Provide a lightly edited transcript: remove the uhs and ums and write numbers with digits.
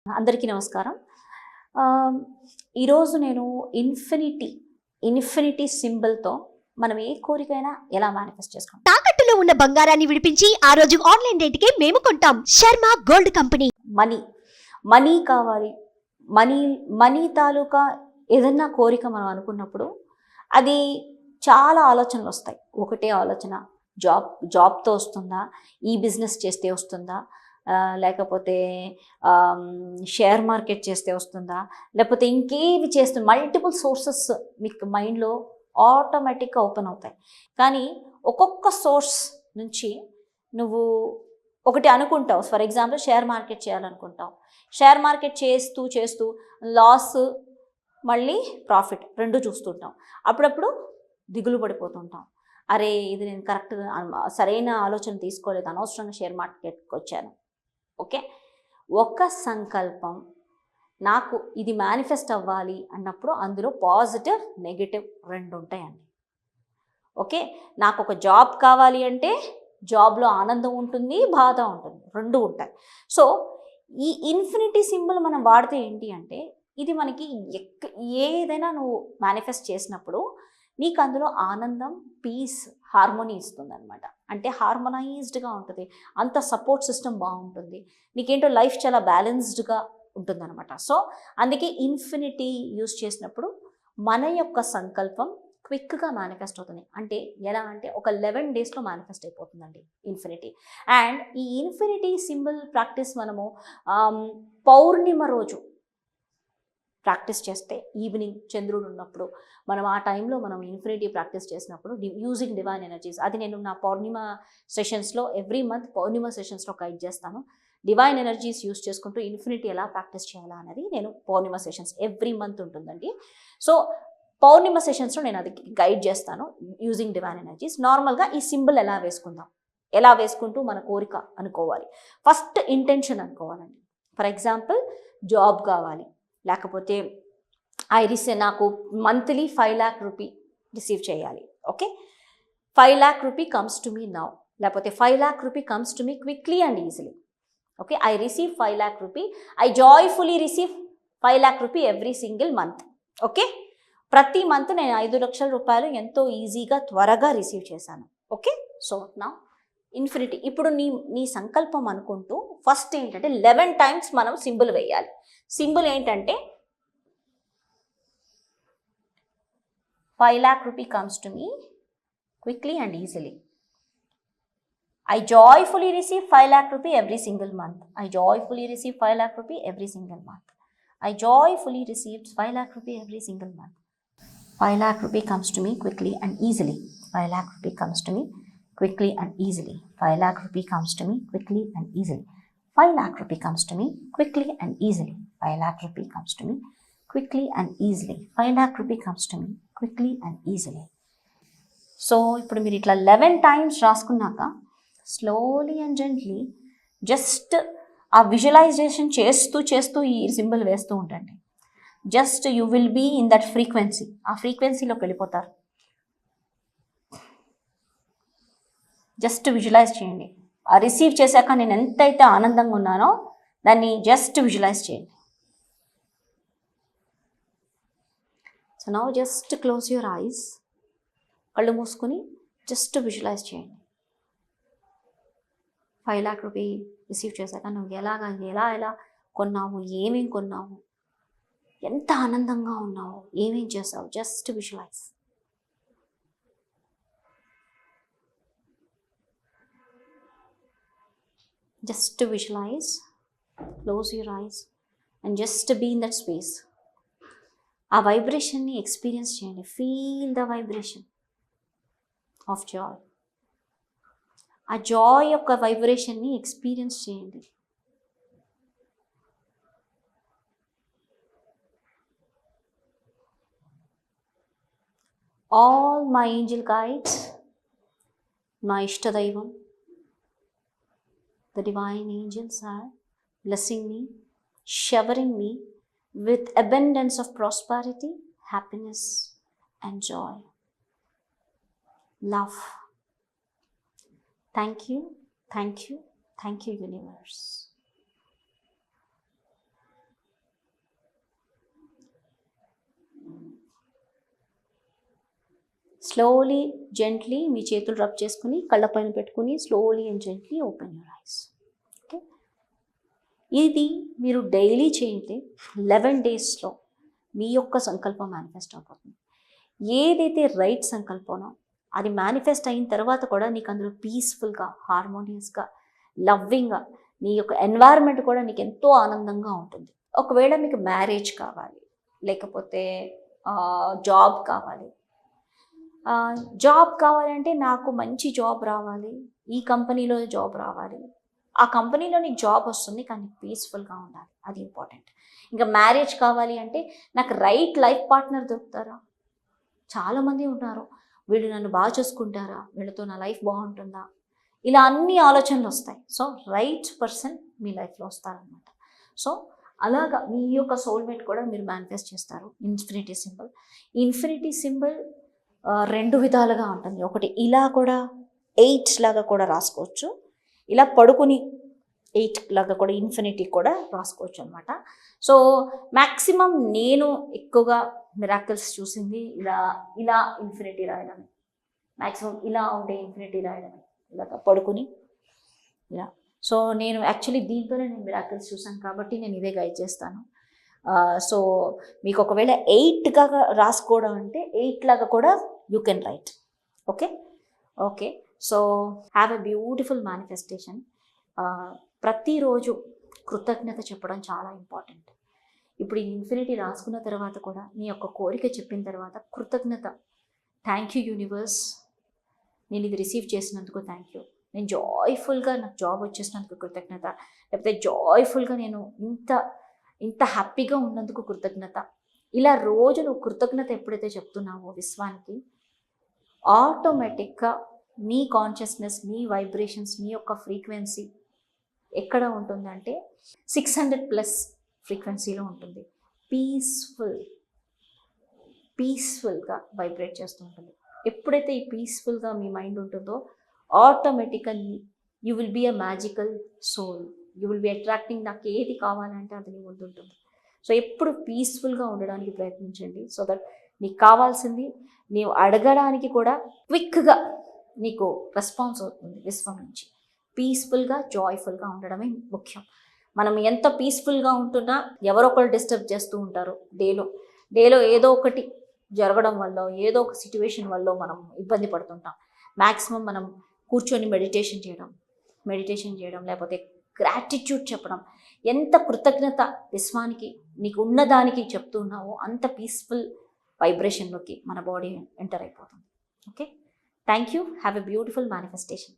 అందరికీ నమస్కారం. ఈరోజు నేను ఇన్ఫినిటీ సింబల్తో మనం ఏ కోరికైనా ఎలా మేనిఫెస్ట్ చేసుకుంటాం. తాకట్టులో ఉన్న బంగారాన్ని విడిపించి ఆ రోజు ఆన్లైన్ రేటుకే మేము కొంటాం. Sharma gold company. మనీ కావాలి, మనీ తాలూకా ఏదన్నా కోరిక మనం అనుకున్నప్పుడు అది చాలా ఆలోచనలు వస్తాయి. ఒకటే ఆలోచన, జాబ్తో వస్తుందా, ఈ బిజినెస్ చేస్తే వస్తుందా, లేకపోతే షేర్ మార్కెట్ చేస్తే వస్తుందా, లేకపోతే ఇంకేవి చేస్తే మల్టిపుల్ సోర్సెస్ మీకు మైండ్లో ఆటోమేటిక్గా ఓపెన్ అవుతాయి. కానీ ఒక్కొక్క సోర్స్ నుంచి నువ్వు ఒకటి అనుకుంటావు. ఫర్ ఎగ్జాంపుల్ షేర్ మార్కెట్ చేయాలనుకుంటావు. షేర్ మార్కెట్ చేస్తూ లాస్ మళ్ళీ ప్రాఫిట్ రెండు చూస్తుంటాం. అప్పుడప్పుడు దిగులు పడిపోతుంటాం. అరే ఇది నేను కరెక్ట్గా సరైన ఆలోచన తీసుకోలేదు, అనవసరంగా షేర్ మార్కెట్కి వచ్చాను. ఓకే, ఒక సంకల్పం నాకు ఇది మేనిఫెస్ట్ అవ్వాలి అన్నప్పుడు అందులో పాజిటివ్ నెగిటివ్ రెండు ఉంటాయండి. ఓకే, నాకు ఒక జాబ్ కావాలి అంటే జాబ్లో ఆనందం ఉంటుంది, బాధ ఉంటుంది, రెండు ఉంటాయి. సో ఈ ఇన్ఫినిటీ సింబల్ మనం వాడితే ఏంటి అంటే ఇది మనకి ఏదైనా నువ్వు మేనిఫెస్ట్ చేసినప్పుడు నీకు అందులో ఆనందం, పీస్, హార్మోనీ ఇస్తుంది అనమాట. అంటే హార్మోనైజ్డ్గా ఉంటుంది, అంత సపోర్ట్ సిస్టమ్ బాగుంటుంది, నీకేంటో లైఫ్ చాలా బ్యాలెన్స్డ్గా ఉంటుందన్నమాట. సో అందుకే ఇన్ఫినిటీ యూజ్ చేసినప్పుడు మన యొక్క సంకల్పం క్విక్గా మేనిఫెస్ట్ అవుతుంది. అంటే ఎలా అంటే ఒక 11 డేస్లో మేనిఫెస్ట్ అయిపోతుందండి ఇన్ఫినిటీ. అండ్ ఈ ఇన్ఫినిటీ సింబల్ ప్రాక్టీస్ మనము పౌర్ణిమ రోజు ప్రాక్టీస్ చేస్తే, ఈవినింగ్ చంద్రుడు ఉన్నప్పుడు మనం ఆ టైంలో మనం ఇన్ఫినిటీ ప్రాక్టీస్ చేసినప్పుడు యూజింగ్ డివైన్ ఎనర్జీస్, అది నేను నా పౌర్ణిమ సెషన్స్లో ఎవ్రీ మంత్ పౌర్ణిమ సెషన్స్లో గైడ్ చేస్తాను. డివైన్ ఎనర్జీస్ యూజ్ చేసుకుంటూ ఇన్ఫినిటీ ఎలా ప్రాక్టీస్ చేయాలా అనేది నేను పౌర్ణిమ సెషన్స్ ఎవ్రీ మంత్ ఉంటుందండి. సో పౌర్ణిమ సెషన్స్లో నేను అది గైడ్ చేస్తాను యూజింగ్ డివైన్ ఎనర్జీస్. నార్మల్గా ఈ సింబల్ ఎలా వేసుకుంటూ మన కోరిక అనుకోవాలి. ఫస్ట్ ఇంటెన్షన్ అనుకోవాలండి. ఫర్ ఎగ్జాంపుల్ జాబ్ కావాలి, లేకపోతే నాకు మంత్లీ 5 lakh రూపీ రిసీవ్ చేయాలి. Okay, 5 lakh rupee comes to me now, లేకపోతే 5 lakh rupee comes to me quickly and easily. Okay, I receive 5 lakh rupee, I joyfully receive 5 lakh rupee every single month. Okay, ప్రతి month నేను 5 లక్షల రూపాయలు ఎంతో ఈజీగా త్వరగా receive చేశాను. Okay, so నా ఇన్ఫినిటీ. ఇప్పుడు నీ సంకల్పం అనుకుంటూ ఫస్ట్ ఏంటంటే 11 times మనం సింబల్ వేయాలి. సింబల్ ఏంటంటే 5 lakh rupee comes to me quickly and easily. I joyfully receive 5 lakh rupee every single month. I joyfully receive 5 lakh rupee every single month. I joyfully received 5 lakh rupee every single month. 5 lakh rupee comes to me quickly and easily. 5 lakh rupee comes to me quickly and easily. 5 lakh rupee comes to me quickly and easily. 5 lakh rupee comes to me quickly and easily. 5 lakh rupee comes to me quickly and easily. 5 lakh rupee comes to me quickly and easily. So ఇప్పుడు మీరు ఇట్లా 11 times రాసుకున్నాక slowly and gently just ఆ visualization చేస్తూ ఈ symbol వేస్తూ ఉండండి. Just you will be in that frequency, ఆ ఫ్రీక్వెన్సీలోకి వెళ్ళిపోతారు. జస్ట్ విజువలైజ్ చేయండి. ఆ రిసీవ్ చేశాక నేను ఎంతైతే ఆనందంగా ఉన్నానో దాన్ని జస్ట్ విజువలైజ్ చేయండి. So now just close your ice, కళ్ళు మూసుకొని జస్ట్ విజువలైజ్ చేయండి. 5 lakh రూపీ రిసీవ్ చేశాక నువ్వు ఎలా కొన్నావు, ఏమేం కొన్నావు, ఎంత ఆనందంగా ఉన్నావు, ఏమేం చేసావు, just visualize. Just visualize, close your eyes and just be in that space. ఆ వైబ్రేషన్ని ఎక్స్పీరియన్స్ చేయండి. Feel the vibration of joy. ఆ జాయ్ యొక్క వైబ్రేషన్ని ఎక్స్పీరియన్స్ చేయండి. ఆల్ మై ఏంజల్ గైడ్స్, నా ఇష్టదైవం, the divine angels are blessing me, showering me with abundance of prosperity, happiness and joy, love. Thank you, universe. Slowly gently మీ చేతులు rub చేసుకుని కళ్ళ పైన పెట్టుకుని slowly and gently open your eyes. Okay, ఇది మీరు డైలీ చేయండి. 11 డేస్లో మీ యొక్క సంకల్పం మేనిఫెస్ట్ అయిపోతుంది. ఏదైతే రైట్ సంకల్పమో అది మేనిఫెస్ట్ అయిన తర్వాత కూడా నీకు అందులో పీస్ఫుల్గా, హార్మోనియస్గా, లవ్వింగ్గా నీ యొక్క ఎన్వైరన్మెంట్ కూడా నీకు ఎంతో ఆనందంగా ఉంటుంది. ఒకవేళ మీకు మ్యారేజ్ కావాలి, లేకపోతే జాబ్ కావాలి. జాబ్ కావాలంటే నాకు మంచి జాబ్ రావాలి, ఈ కంపెనీలో జాబ్ రావాలి. ఆ కంపెనీలో నీకు జాబ్ వస్తుంది కానీ పీస్ఫుల్గా ఉండాలి, అది ఇంపార్టెంట్. ఇంకా మ్యారేజ్ కావాలి అంటే నాకు రైట్ లైఫ్ పార్ట్నర్ దొరుకుతారా? చాలామంది ఉన్నారు, వీళ్ళు నన్ను బాగా చూసుకుంటారా, వీళ్ళతో నా లైఫ్ బాగుంటుందా, ఇలా అన్ని ఆలోచనలు వస్తాయి. సో రైట్ పర్సన్ మీ లైఫ్లో వస్తారనమాట. సో అలాగా మీ యొక్క సోల్మేట్ కూడా మీరు మేనిఫెస్ట్ చేస్తారు. Infinity symbol. ఇన్ఫినిటీ సింబల్ 2 విధాలుగా ఉంటుంది. ఒకటి ఇలా కూడా 8 లాగా కూడా రాసుకోవచ్చు, ఇలా పడుకుని 8 లాగా కూడా ఇన్ఫినిటీ కూడా రాసుకోవచ్చు అనమాట. సో మ్యాక్సిమం నేను ఎక్కువగా మిరాకిల్స్ చూసింది ఇలా ఇలా ఇన్ఫినిటీ రాయడమే. మ్యాక్సిమం ఇలా ఉండే ఇన్ఫినిటీ రాయడమే, ఇలాగ పడుకుని ఇలా. సో నేను యాక్చువల్లీ దీంతోనే నేను మిరాకిల్స్ చూసాను కాబట్టి నేను ఇదే గైడ్ చేస్తాను. సో మీకు ఒకవేళ 8గా రాసుకోవడం అంటే 8 లాగా కూడా you can write. Okay okay so have a beautiful manifestation. ప్రతిరోజు కృతజ్ఞత చెప్పడం చాలా ఇంపార్టెంట్. ఇప్పుడు ఈ ఇన్ఫినిటీ రాసుకున్న తర్వాత కూడా నీ యొక్క కోరిక చెప్పిన తర్వాత కృతజ్ఞత. థ్యాంక్ యూ యూనివర్స్, నేను ఇది రిసీవ్ చేసినందుకు థ్యాంక్ యూ. నేను జాయ్ఫుల్గా నాకు జాబ్ వచ్చేసినందుకు కృతజ్ఞత. లేకపోతే జాయ్ఫుల్గా నేను ఇంత హ్యాపీగా ఉన్నందుకు కృతజ్ఞత. ఇలా రోజు నువ్వు కృతజ్ఞత ఎప్పుడైతే చెప్తున్నావో విశ్వానికి, ఆటోమేటిక్గా నీ కాన్షియస్నెస్, నీ వైబ్రేషన్స్, నీ యొక్క ఫ్రీక్వెన్సీ ఎక్కడ ఉంటుందంటే 600+ ఫ్రీక్వెన్సీలో ఉంటుంది. పీస్ఫుల్గా వైబ్రేట్ చేస్తూ ఉంటుంది. ఎప్పుడైతే ఈ పీస్ఫుల్గా మీ మైండ్ ఉంటుందో ఆటోమేటిక్గా you will be a magical soul. You will be attracting. నాకు ఏది కావాలంటే అది నీ ముందు ఉంటుంది. సో ఎప్పుడు పీస్ఫుల్గా ఉండడానికి ప్రయత్నించండి. సో దట్ నీకు కావాల్సింది నీవు అడగడానికి కూడా క్విక్గా నీకు రెస్పాన్స్ అవుతుంది విశ్వం నుంచి. పీస్ఫుల్గా, జాయ్ఫుల్గా ఉండడమే ముఖ్యం. మనం ఎంత పీస్ఫుల్గా ఉంటున్నా ఎవరొకరు డిస్టర్బ్ చేస్తూ ఉంటారు. డేలో ఏదో ఒకటి జరగడం వల్ల, ఏదో ఒక సిచ్యువేషన్ వల్ల మనం ఇబ్బంది పడుతుంటాం. మ్యాక్సిమం మనం కూర్చొని మెడిటేషన్ చేయడం లేకపోతే గ్రాటిట్యూడ్ చెప్పడం, ఎంత కృతజ్ఞత విశ్వానికి నీకు ఉన్నదానికి చెప్తున్నావో అంత పీస్ఫుల్ వైబ్రేషన్లోకి మన బాడీ ఎంటర్ అయిపోతుంది. Okay, thank you. Have a beautiful manifestation.